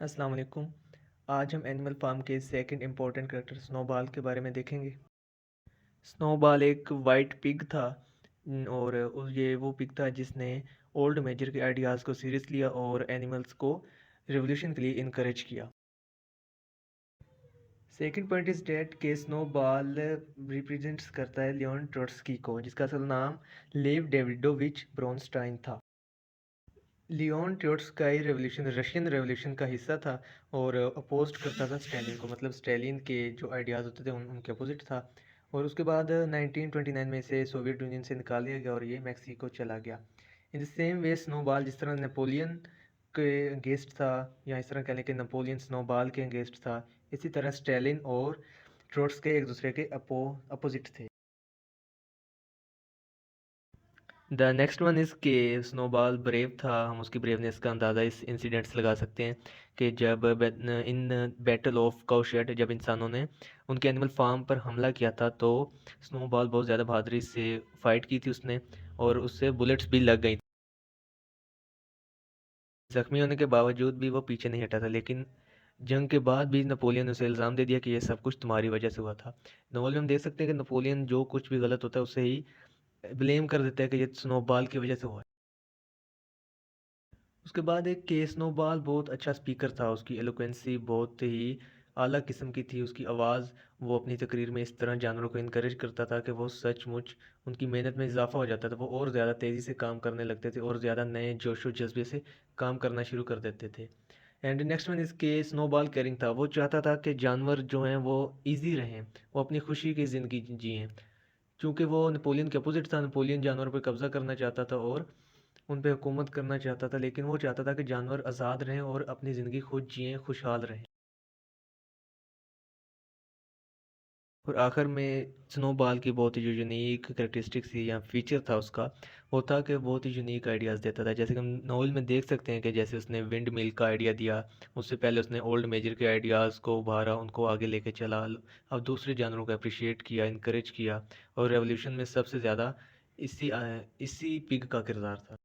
अस्सलाम वालेकुम। आज हम एनिमल फार्म के सेकंड इम्पोर्टेंट कैरेक्टर स्नोबॉल के बारे में देखेंगे। स्नोबॉल एक वाइट पिग था। और ये वो पिग था जिसने ओल्ड मेजर के आइडियाज़ को सीरियस लिया और एनिमल्स को रिवोल्यूशन के लिए इनकरेज किया। सेकंड पॉइंट इज डेट के स्नोबॉल रिप्रेजेंट्स करता है लियोन ट्रोट्स्की को, जिसका असल नाम लेव डेविडोविच ब्रोनस्टाइन था। लियोन ट्रोट्स्काई रेवोल्यूशन रशियन रेवोल्यूशन का हिस्सा था और अपोज करता था स्टालिन को, मतलब स्टालिन के जो आइडियाज़ होते थे उनके अपोजिट था। और उसके बाद 1929 में इसे सोवियत यूनियन से निकाल दिया गया और ये मैक्सिको चला गया। In the same way snowball जिस तरह नेपोलियन के अगेंस्ट था, या इस तरह कह लें कि नेपोलियन स्नोबॉल के अगेंस्ट था, इसी तरह स्टालिन और ट्रोट्स्की एक दूसरे के अपोजिट थे। द नेक्स्ट वन इज़ के स्नोबॉल ब्रेव था। हम उसकी ब्रेवनेस का अंदाज़ा इस इंसिडेंट से लगा सकते हैं कि जब इन बैटल ऑफ काउशेड जब इंसानों ने उनके एनिमल फार्म पर हमला किया था, तो स्नोबॉल बहुत ज़्यादा बहादुरी से फाइट की थी उसने, और उससे बुलेट्स भी लग गई। जख्मी होने के बावजूद भी वो पीछे नहीं हटा था, लेकिन जंग के बाद भी नेपोलियन ने उसे इल्ज़ाम दे दिया कि ये सब कुछ तुम्हारी वजह से हुआ था। नॉवल में हम देख सकते हैं कि नेपोलियन जो कुछ भी गलत होता है उसे ही ब्लेम कर देता है कि ये स्नोबॉल की वजह से हुआ है। उसके बाद एक के स्नोबॉल बहुत अच्छा स्पीकर था। उसकी एलोक्वेंसी बहुत ही आला किस्म की थी। उसकी आवाज़, वो अपनी तकरीर में इस तरह जानवरों को इनकरेज करता था कि वो सचमुच उनकी मेहनत में इजाफा हो जाता था। वो और ज़्यादा तेज़ी से काम करने लगते थे और ज़्यादा नए जोशो जज्बे से काम करना शुरू कर देते थे। एंड नेक्स्ट वन इसके स्नोबॉल केयरिंग था। वो चाहता था कि जानवर जो हैं वो ईजी रहें, वो अपनी खुशी की ज़िंदगी जिएँ। चूँकि वो नेपोलियन के अपोजिट था, नेपोलियन जानवरों पर कब्ज़ा करना चाहता था और उन पे हुकूमत करना चाहता था, लेकिन वो चाहता था कि जानवर आज़ाद रहें और अपनी ज़िंदगी खुद जिएँ, खुशहाल रहें। और आखिर में स्नोबॉल की बहुत ही जो यूनिक कैरेक्टरिस्टिक्स थी या फीचर था उसका, वो था कि बहुत ही यूनिक आइडियाज़ देता था। जैसे कि हम नॉवल में देख सकते हैं कि जैसे उसने विंड मिल का आइडिया दिया, उससे पहले उसने ओल्ड मेजर के आइडियाज़ को उभारा, उनको आगे लेके चला, अब दूसरे जानवरों को अप्रिशिएट किया, इनकरेज किया, और रेवोल्यूशन में सबसे ज़्यादा इसी पिग का किरदार था।